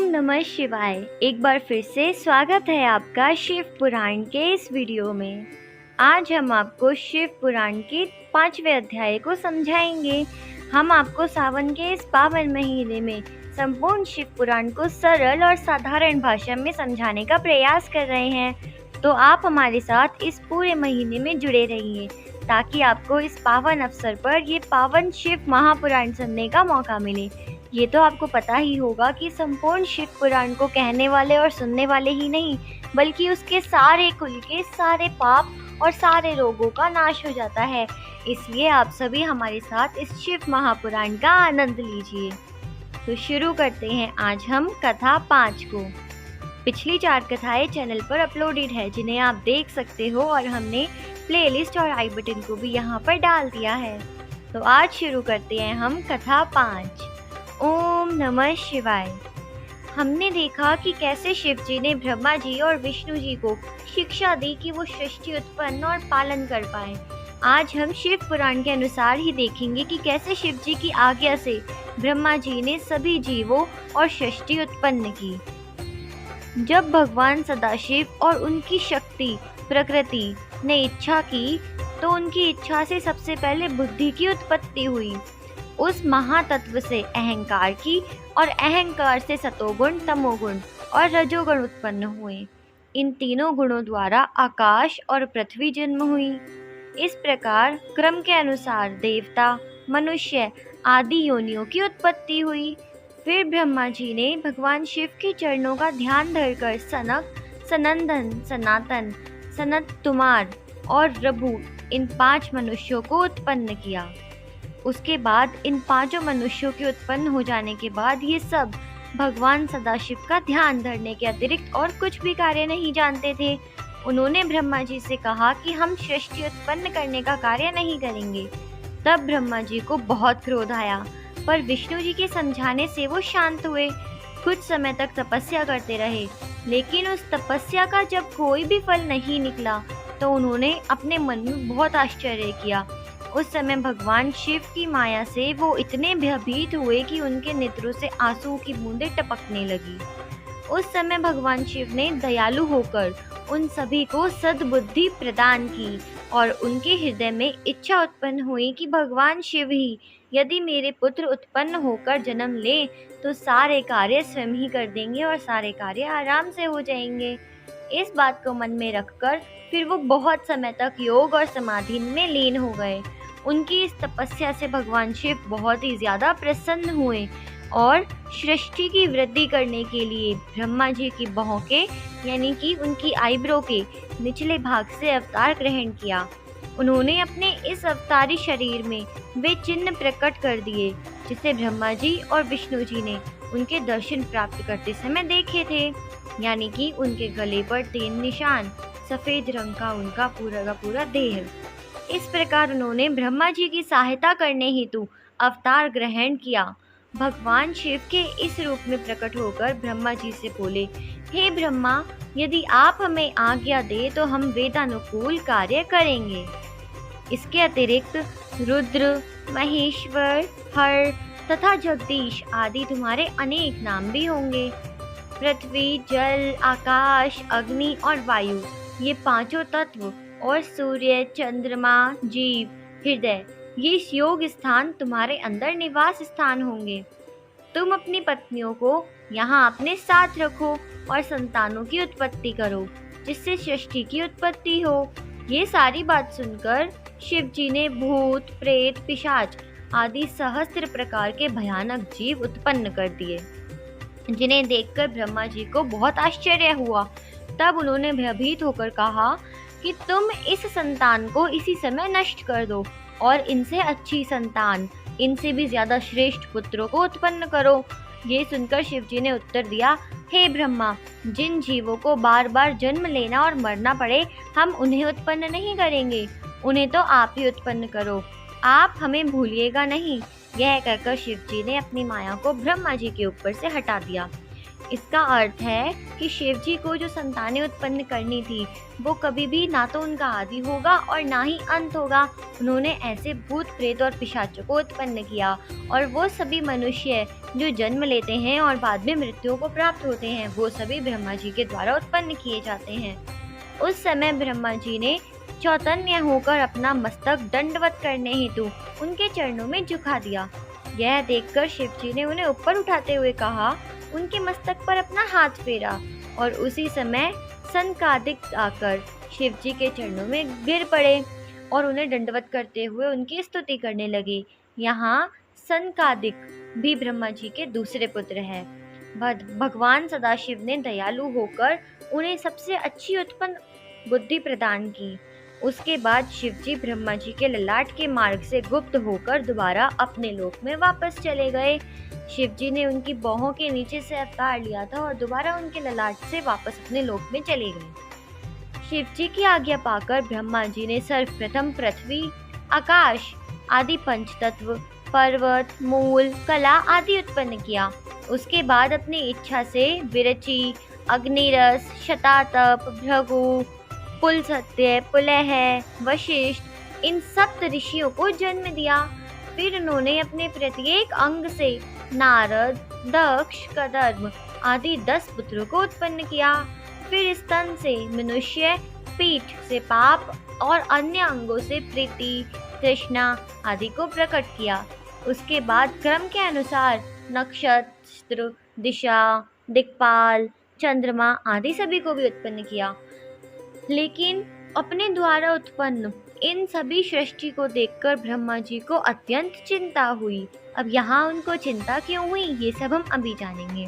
नमः शिवाय। एक बार फिर से स्वागत है आपका शिव पुराण के इस वीडियो में। आज हम आपको शिव पुराण के 5वें अध्याय को समझाएंगे। हम आपको सावन के इस पावन महीने में संपूर्ण शिव पुराण को सरल और साधारण भाषा में समझाने का प्रयास कर रहे हैं, तो आप हमारे साथ इस पूरे महीने में जुड़े रहिए ताकि आपको इस पावन अवसर पर ये पावन शिव महापुराण सुनने का मौका मिले। ये तो आपको पता ही होगा कि संपूर्ण शिव पुराण को कहने वाले और सुनने वाले ही नहीं, बल्कि उसके सारे कुल के सारे पाप और सारे रोगों का नाश हो जाता है। इसलिए आप सभी हमारे साथ इस शिव महापुराण का आनंद लीजिए। तो शुरू करते हैं आज हम कथा 5 को। पिछली 4 कथाएं चैनल पर अपलोडेड है, जिन्हें आप देख सकते हो, और हमने प्लेलिस्ट और आई बटन को भी यहाँ पर डाल दिया है। तो आज शुरू करते हैं हम कथा 5। ओम नमः शिवाय। हमने देखा कि कैसे शिव जी ने ब्रह्मा जी और विष्णु जी को शिक्षा दी कि वो सृष्टि उत्पन्न और पालन कर पाए। आज हम शिव पुराण के अनुसार ही देखेंगे कि कैसे शिव जी की आज्ञा से ब्रह्मा जी ने सभी जीवों और सृष्टि उत्पन्न की। जब भगवान सदाशिव और उनकी शक्ति प्रकृति ने इच्छा की, तो उनकी इच्छा से सबसे पहले बुद्धि की उत्पत्ति हुई। उस महातत्व से अहंकार की, और अहंकार से सतोगुण, तमोगुण और रजोगुण उत्पन्न हुए। इन तीनों गुणों द्वारा आकाश और पृथ्वी जन्म हुई। इस प्रकार क्रम के अनुसार देवता, मनुष्य आदि योनियों की उत्पत्ति हुई। फिर ब्रह्मा जी ने भगवान शिव के चरणों का ध्यान धरकर सनक, सनंदन, सनातन, सनत कुमार और रघु इन 5 मनुष्यों को उत्पन्न किया। उसके बाद इन 5 मनुष्यों के उत्पन्न हो जाने के बाद ये सब भगवान सदाशिव का ध्यान धरने के अतिरिक्त और कुछ भी कार्य नहीं जानते थे। उन्होंने ब्रह्मा जी से कहा कि हम सृष्टि उत्पन्न करने का कार्य नहीं करेंगे। तब ब्रह्मा जी को बहुत क्रोध आया, पर विष्णु जी के समझाने से वो शांत हुए। कुछ समय तक तपस्या करते रहे, लेकिन उस तपस्या का जब कोई भी फल नहीं निकला, तो उन्होंने अपने मन में बहुत आश्चर्य किया। उस समय भगवान शिव की माया से वो इतने भयभीत हुए कि उनके नेत्रों से आंसू की बूंदें टपकने लगी। उस समय भगवान शिव ने दयालु होकर उन सभी को सद्बुद्धि प्रदान की, और उनके हृदय में इच्छा उत्पन्न हुई कि भगवान शिव ही यदि मेरे पुत्र उत्पन्न होकर जन्म ले, तो सारे कार्य स्वयं ही कर देंगे और सारे कार्य आराम से हो जाएंगे। इस बात को मन में रखकर फिर वो बहुत समय तक योग और समाधि में लीन हो गए। उनकी इस तपस्या से भगवान शिव बहुत ही ज्यादा प्रसन्न हुए और सृष्टि की वृद्धि करने के लिए ब्रह्मा जी की बाहों के, यानी कि उनकी आईब्रो के निचले भाग से अवतार ग्रहण किया। उन्होंने अपने इस अवतारी शरीर में वे चिन्ह प्रकट कर दिए जिसे ब्रह्मा जी और विष्णु जी ने उनके दर्शन प्राप्त करते समय देखे थे, यानी कि उनके गले पर 3 निशान, सफेद रंग का उनका पूरा देह। इस प्रकार उन्होंने ब्रह्मा जी की सहायता करने हेतु अवतार ग्रहण किया। भगवान शिव के इस रूप में प्रकट होकर ब्रह्मा जी से बोले, हे ब्रह्मा, यदि आप हमें आज्ञा दे तो हम वेदानुकूल कार्य करेंगे। इसके अतिरिक्त रुद्र, महेश्वर, हर तथा जगदीश आदि तुम्हारे अनेक नाम भी होंगे। पृथ्वी, जल, आकाश, अग्नि और वायु, ये 5 तत्व, और सूर्य, चंद्रमा, जीव, हृदय, ये योग स्थान तुम्हारे अंदर निवास स्थान होंगे। तुम अपनी पत्नियों को यहाँ अपने साथ रखो और संतानों की उत्पत्ति करो, जिससे सृष्टि की उत्पत्ति हो। ये सारी बात सुनकर शिव जी ने भूत, प्रेत, पिशाच आदि सहस्त्र प्रकार के भयानक जीव उत्पन्न कर दिए, जिन्हें देखकर ब्रह्मा जी को बहुत आश्चर्य हुआ। तब उन्होंने भयभीत होकर कहा कि तुम इस संतान को इसी समय नष्ट कर दो और इनसे अच्छी संतान, इनसे भी ज्यादा श्रेष्ठ पुत्रों को उत्पन्न करो। ये सुनकर शिव जी ने उत्तर दिया, हे ब्रह्मा, जिन जीवों को बार बार जन्म लेना और मरना पड़े, हम उन्हें उत्पन्न नहीं करेंगे, उन्हें तो आप ही उत्पन्न करो, आप हमें भूलिएगा नहीं। यह कहकर शिव जी ने अपनी माया को ब्रह्मा जी के ऊपर से हटा दिया। इसका अर्थ है कि शिव जी को जो संतानें उत्पन्न करनी थी वो कभी भी ना तो उनका आदि होगा और ना ही अंत होगा। उन्होंने ऐसे भूत प्रेत और पिशाचों को उत्पन्न किया और वो सभी मनुष्य जो जन्म लेते हैं और बाद में मृत्यु को प्राप्त होते हैं वो सभी ब्रह्मा जी के द्वारा उत्पन्न किए जाते हैं। उस समय ब्रह्मा जी ने चौतन्य होकर अपना मस्तक दंडवत करने हेतु उनके चरणों में झुका दिया। यह देखकर शिव जी ने उन्हें ऊपर उठाते हुए कहा, उनके मस्तक पर अपना हाथ फेरा और उसी समय सनकादिक आकर शिव जी के चरणों में गिर पड़े और उन्हें दंडवत करते हुए उनकी स्तुति करने लगे। यहाँ सनकादिक भी ब्रह्मा जी के दूसरे पुत्र हैं। भगवान सदाशिव ने दयालु होकर उन्हें सबसे अच्छी उत्पन्न बुद्धि प्रदान की। उसके बाद शिव जी ब्रह्मा जी के ललाट के मार्ग से गुप्त होकर दोबारा अपने लोक में वापस चले गए। शिव जी ने उनकी बाहों के नीचे से अवतार लिया था और दोबारा उनके ललाट से वापस अपने लोक में चले गए। शिव जी की आज्ञा पाकर ब्रह्मा जी ने सर्वप्रथम पृथ्वी, आकाश आदि पंचतत्व, पर्वत, मूल, कला आदि उत्पन्न किया। उसके बाद अपनी इच्छा से विरचि, अग्निरस, शतातप, भृगु, पुलस्त्य, पुलह, वशिष्ठ इन सप्त ऋषियों को जन्म दिया। फिर उन्होंने अपने प्रत्येक अंग से नारद, दक्ष, कदर्म आदि 10 पुत्रों को उत्पन्न किया। फिर स्तन से मनुष्य, पीठ से पाप और अन्य अंगों से प्रीति, तृष्णा आदि को प्रकट किया। उसके बाद क्रम के अनुसार नक्षत्र, दिशा, दिक्पाल, चंद्रमा आदि सभी को भी उत्पन्न किया। लेकिन अपने द्वारा उत्पन्न इन सभी सृष्टि को देखकर ब्रह्मा जी को अत्यंत चिंता हुई। अब यहाँ उनको चिंता क्यों हुई ये सब हम अभी जानेंगे।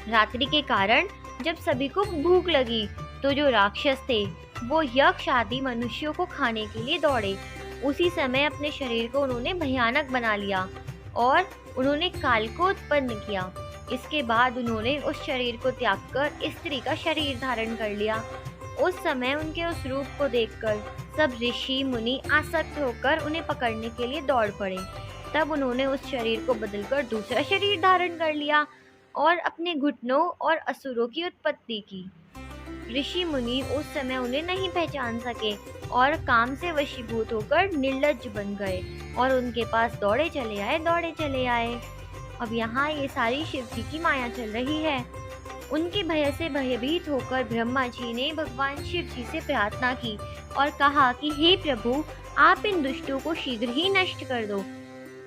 रात्रि के कारण जब सभी को भूख लगी तो जो राक्षस थे वो यक्ष आदि मनुष्यों को खाने के लिए दौड़े। उसी समय अपने शरीर को उन्होंने भयानक बना लिया और उन्होंने काल को उत्पन्न किया। इसके बाद उन्होंने उस शरीर को त्याग कर स्त्री का शरीर धारण कर लिया। उस समय उनके उस रूप को देखकर सब ऋषि मुनि आसक्त होकर उन्हें पकड़ने के लिए दौड़ पड़े। तब उन्होंने उस शरीर को बदलकर दूसरा शरीर धारण कर लिया और अपने घुटनों और असुरों की उत्पत्ति की। ऋषि मुनि उस समय उन्हें नहीं पहचान सके और काम से वशीभूत होकर निर्लज्ज बन गए और उनके पास दौड़े चले आए। अब यहाँ ये सारी शिव जी की माया चल रही है। उनके भय से भयभीत होकर ब्रह्मा जी ने भगवान शिव जी से प्रार्थना की और कहा कि हे प्रभु, आप इन दुष्टों को शीघ्र ही नष्ट कर दो।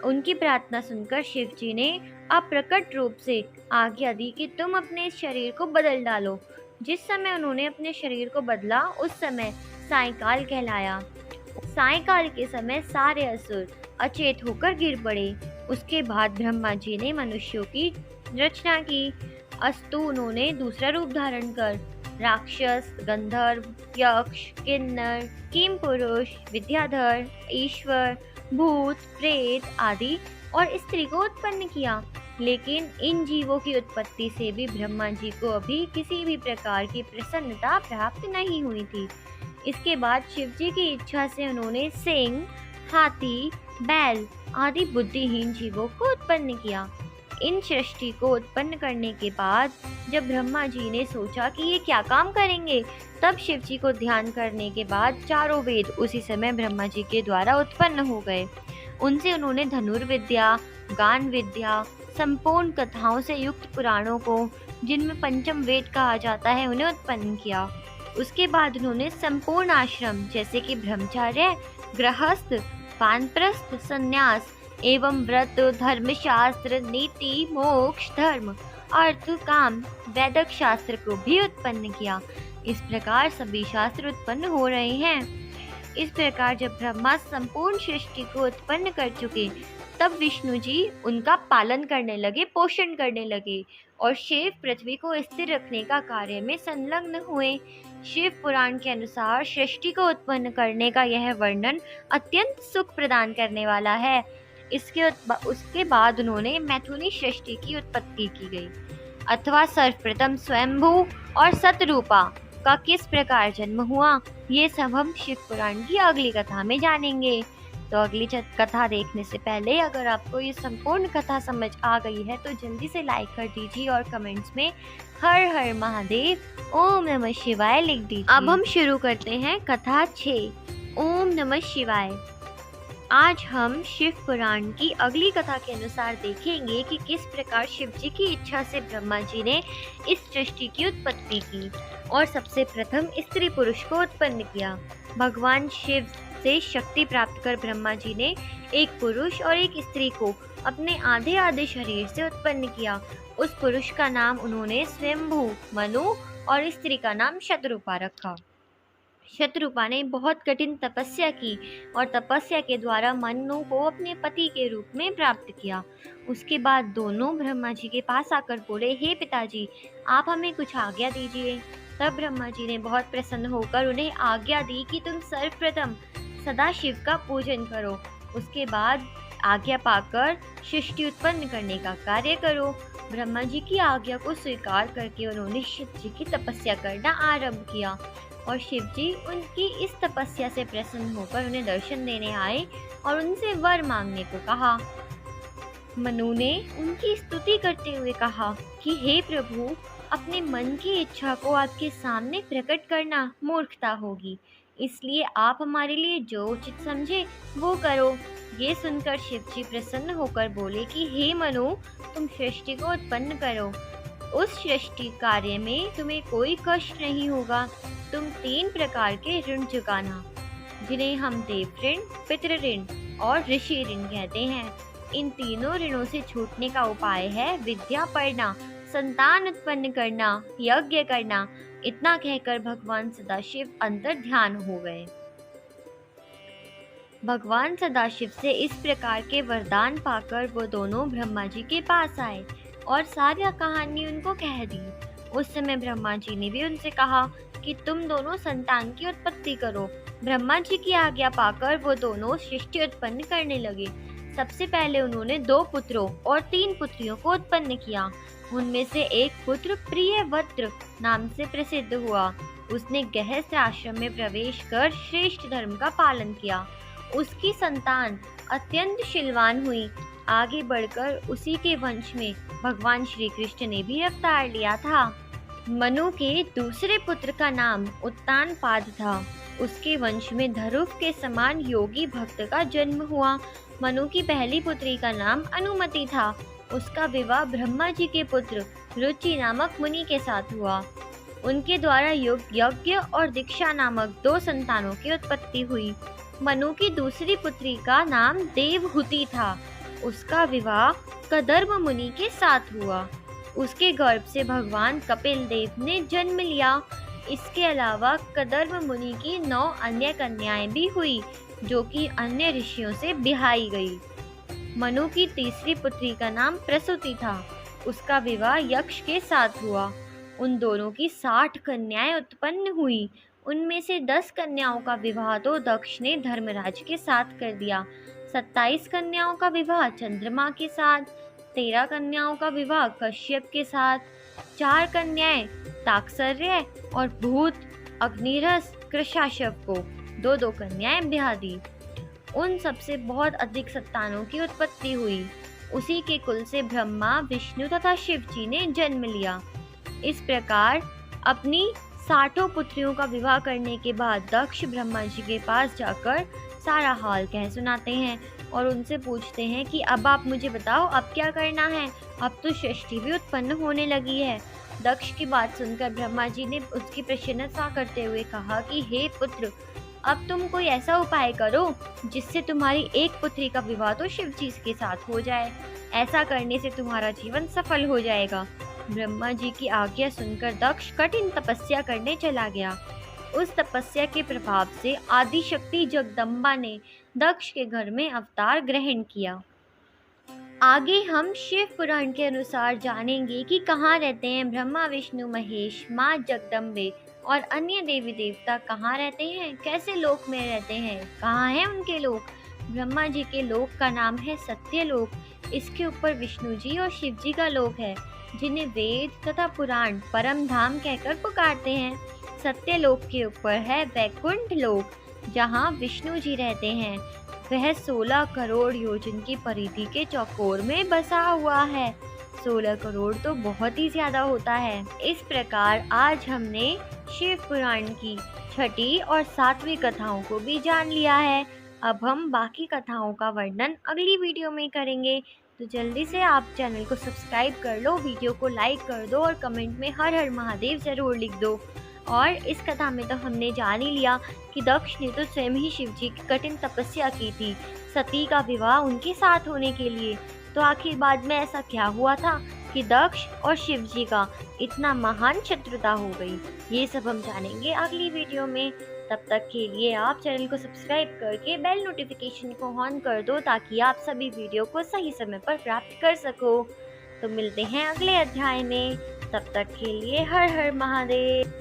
उनकी प्रार्थना सुनकर शिव जी ने अप्रकट रूप से आज्ञा दी कि तुम अपने इस शरीर को बदल डालो। जिस समय उन्होंने अपने शरीर को बदला उस समय सायंकाल कहलाया। सायंकाल के समय सारे असुर अचेत होकर गिर पड़े। उसके बाद ब्रह्मा जी ने मनुष्यों की रचना की। अस्तु उन्होंने दूसरा रूप धारण कर राक्षस, गंधर्व, यक्ष, किन्नर, किमपुरुष, विद्याधर, ईश्वर, भूत, प्रेत आदि और स्त्री को उत्पन्न किया। लेकिन इन जीवों की उत्पत्ति से भी ब्रह्मा जी को अभी किसी भी प्रकार की प्रसन्नता प्राप्त नहीं हुई थी। इसके बाद शिव जी की इच्छा से उन्होंने सिंह, हाथी, बैल आदि बुद्धिहीन जीवों को उत्पन्न किया। इन सृष्टि को उत्पन्न करने के बाद जब ब्रह्मा जी ने सोचा कि ये क्या काम करेंगे, तब शिव जी को ध्यान करने के बाद चारों वेद उसी समय ब्रह्मा जी के द्वारा उत्पन्न हो गए। उनसे उन्होंने धनुर्विद्या, गान विद्या, संपूर्ण कथाओं से युक्त पुराणों को, जिनमें पंचम वेद कहा जाता है, उन्हें उत्पन्न किया। उसके बाद उन्होंने संपूर्ण आश्रम जैसे कि ब्रह्मचर्य, गृहस्थ, वानप्रस्थ, संन्यास एवं व्रत, धर्मशास्त्र, नीति, मोक्ष, धर्म, अर्थ, काम, वैदिक शास्त्र को भी उत्पन्न किया। इस प्रकार सभी शास्त्र उत्पन्न हो रहे हैं। इस प्रकार जब ब्रह्मा संपूर्ण सृष्टि को उत्पन्न कर चुके तब विष्णु जी उनका पालन करने लगे, पोषण करने लगे और शिव पृथ्वी को स्थिर रखने का कार्य में संलग्न हुए। शिव पुराण के अनुसार सृष्टि को उत्पन्न करने का यह वर्णन अत्यंत सुख प्रदान करने वाला है। उसके बाद उन्होंने मैथुनी सृष्टि की उत्पत्ति की गई अथवा सर्वप्रथम स्वयंभू और सतरूपा का किस प्रकार जन्म हुआ, ये सब हम शिव पुराण की अगली कथा में जानेंगे। तो अगली कथा देखने से पहले अगर आपको ये संपूर्ण कथा समझ आ गई है तो जल्दी से लाइक कर दीजिए और कमेंट्स में हर हर महादेव ओम नमः शिवाय लिख दीजिए। अब हम शुरू करते हैं कथा 6 ओम नमः शिवाय। आज हम शिव पुराण की अगली कथा के अनुसार देखेंगे कि किस प्रकार शिव जी की इच्छा से ब्रह्मा जी ने इस सृष्टि की उत्पत्ति की और सबसे प्रथम स्त्री पुरुष को उत्पन्न किया। भगवान शिव से शक्ति प्राप्त कर ब्रह्मा जी ने एक पुरुष और एक स्त्री को अपने आधे आधे शरीर से उत्पन्न किया। उस पुरुष का नाम उन्होंने स्वयंभू मनु और स्त्री का नाम शतरूपा रखा। शतरूपा ने बहुत कठिन तपस्या की और तपस्या के द्वारा मनु को अपने पति के रूप में प्राप्त किया। उसके बाद दोनों ब्रह्मा जी के पास आकर बोले, हे पिताजी, आप हमें कुछ आज्ञा दीजिए। तब ब्रह्मा जी ने बहुत प्रसन्न होकर उन्हें आज्ञा दी कि तुम सर्वप्रथम सदाशिव का पूजन करो, उसके बाद आज्ञा पाकर सृष्टि उत्पन्न करने का कार्य करो। ब्रह्मा जी की आज्ञा को स्वीकार करके उन्होंने शिव जी की तपस्या करना आरंभ किया और शिव जी उनकी इस तपस्या से प्रसन्न होकर उन्हें दर्शन देने आए और उनसे वर मांगने को कहा। मनु ने उनकी स्तुति करते हुए कहा कि हे प्रभु, अपने मन की इच्छा को आपके सामने प्रकट करना मूर्खता होगी, इसलिए आप हमारे लिए जो उचित समझे वो करो। ये सुनकर शिव जी प्रसन्न होकर बोले कि हे मनु, तुम सृष्टि को उत्पन्न करो। उस सृष्टि कार्य में तुम्हें कोई कष्ट नहीं होगा। तुम 3 प्रकार के ऋण चुकाना, जिन्हें हम देव ऋण, पितृ ऋण और ऋषि ऋण कहते हैं। इन तीनों ऋणों से छूटने का उपाय है विद्या पढ़ना, संतान उत्पन्न करना, यज्ञ करना। इतना कहकर भगवान सदाशिव अंतर ध्यान हो गए। भगवान सदाशिव से इस प्रकार के वरदान पाकर वो दोनों ब्रह्मा जी के पास आए और सारी कहानी उनको कह दी। उस समय ब्रह्मा जी ने भी उनसे कहा कि तुम दोनों संतान की उत्पत्ति करो। ब्रह्मा जी की आज्ञा पाकर वो दोनों सृष्टि उत्पन्न करने लगे। सबसे पहले उन्होंने 2 पुत्रों और 3 पुत्रियों को उत्पन्न किया। उनमें से एक पुत्र प्रियव्रत नाम से प्रसिद्ध हुआ। उसने गृहस्थ आश्रम में प्रवेश कर श्रेष्ठ धर्म का पालन किया। उसकी संतान अत्यंत शीलवान हुई। आगे बढ़कर उसी के वंश में भगवान श्री कृष्ण ने भी अवतार लिया था। मनु के दूसरे पुत्र का नाम उत्तानपाद था। उसके वंश में धरुव के समान योगी भक्त का जन्म हुआ। मनु की पहली पुत्री का नाम अनुमति था। उसका विवाह ब्रह्मा जी के पुत्र रुचि नामक मुनि के साथ हुआ। उनके द्वारा यज्ञ और दीक्षा नामक 2 संतानों की उत्पत्ति हुई। मनु की दूसरी पुत्री का नाम देवहूति था। उसका विवाह कदर्भ मुनि के साथ हुआ। उसके गर्भ से भगवान कपिल देव ने जन्म लिया। इसके अलावा कदर्भ मुनि की 9 अन्य कन्याएं भी हुई, जो कि अन्य ऋषियों से ब्याही गई। मनु की तीसरी पुत्री का नाम प्रसूति था। उसका विवाह यक्ष के साथ हुआ। उन दोनों की 60 कन्याएं उत्पन्न हुई। उनमें से 10 कन्याओं का विवाह तो दक्ष ने धर्मराज के साथ कर दिया। 27 कन्याओं का विवाह चंद्रमा के साथ, 13 कन्याओं का विवाह कश्यप के साथ, 4 कन्याएं ताक्सर्य और भूत अग्निरस कृशाशव को 2-2 कन्याएं ब्याह दी। उन सबसे बहुत अधिक संतानों की उत्पत्ति हुई। उसी के कुल से ब्रह्मा, विष्णु तथा शिव जी ने जन्म लिया। इस प्रकार अपनी 60 पुत्रियों का विवाह करने के बाद दक्ष ब्रह्मा जी के पास जाकर सारा हाल कह सुनाते हैं और उनसे पूछते हैं कि अब आप मुझे बताओ, अब क्या करना है। अब तो सृष्टि भी उत्पन्न होने लगी है। दक्ष की बात सुनकर ब्रह्मा जी ने उसकी प्रशंसा करते हुए कहा कि हे पुत्र, अब तुम कोई ऐसा उपाय करो जिससे तुम्हारी एक पुत्री का विवाह तो शिव जी के साथ हो जाए। ऐसा करने से तुम्हारा जीवन सफल हो जाएगा। ब्रह्मा जी की आज्ञा सुनकर दक्ष कठिन तपस्या करने चला गया। उस तपस्या के प्रभाव से आदिशक्ति जगदम्बा ने दक्ष के घर में अवतार ग्रहण किया। आगे हम शिव पुराण के अनुसार जानेंगे कि कहाँ रहते हैं ब्रह्मा, विष्णु, महेश, माँ जगदम्बे और अन्य देवी देवता कहाँ रहते हैं, कैसे लोक में रहते हैं, कहाँ हैं उनके लोक। ब्रह्मा जी के लोक का नाम है सत्यलोक। इसके ऊपर विष्णु जी और शिव जी का लोक है, जिन्हें वेद तथा पुराण परम धाम कहकर पुकारते हैं। सत्यलोक के ऊपर है वैकुंठ लोक, जहाँ विष्णु जी रहते हैं। वह 16 करोड़ योजन की परिधि के चौकोर में बसा हुआ है। 16 करोड़ तो बहुत ही ज्यादा होता है। इस प्रकार आज हमने शिव पुराण की छठी और 7वीं कथाओं को भी जान लिया है। अब हम बाकी कथाओं का वर्णन अगली वीडियो में करेंगे। तो जल्दी से आप चैनल को सब्सक्राइब कर लो, वीडियो को लाइक कर दो और कमेंट में हर हर महादेव ज़रूर लिख दो। और इस कथा में तो हमने जान ही लिया कि दक्ष ने तो स्वयं ही शिव जी की कठिन तपस्या की थी सती का विवाह उनके साथ होने के लिए। तो आखिर बाद में ऐसा क्या हुआ था कि दक्ष और शिव जी का इतना महान शत्रुता हो गई, ये सब हम जानेंगे अगली वीडियो में। तब तक के लिए आप चैनल को सब्सक्राइब करके बेल नोटिफिकेशन को ऑन कर दो ताकि आप सभी वीडियो को सही समय पर प्राप्त कर सको। तो मिलते हैं अगले अध्याय में, तब तक के लिए हर हर महादेव।